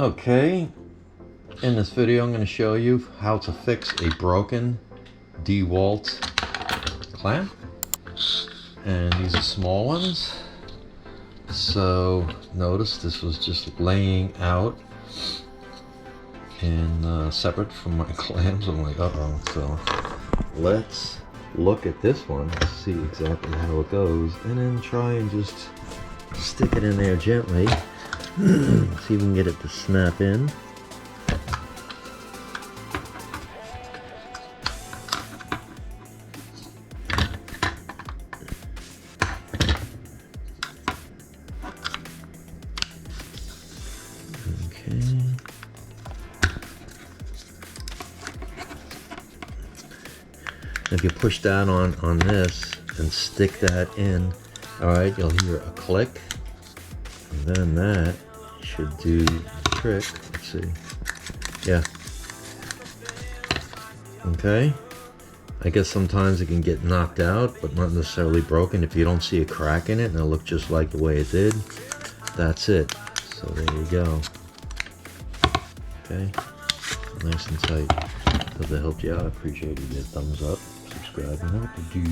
Okay, in this video I'm going to show you how to fix a broken Dewalt clamp, and these are small ones. So notice this was just laying out and separate from my clamps. I'm like, uh-oh. So let's look at this one, see exactly how it goes, and then try and just stick it in there gently. See if we can get it to snap in. Okay. If you push down on this and stick that in, alright, you'll hear a click. And then that should do the trick. Let's see. Yeah. Okay. I guess sometimes it can get knocked out, but not necessarily broken. If you don't see a crack in it and it'll look just like the way it did, that's it. So there you go. Okay. Nice and tight. Hope that helped you out. I appreciate it. Give it a thumbs up. Subscribe. You know what to do.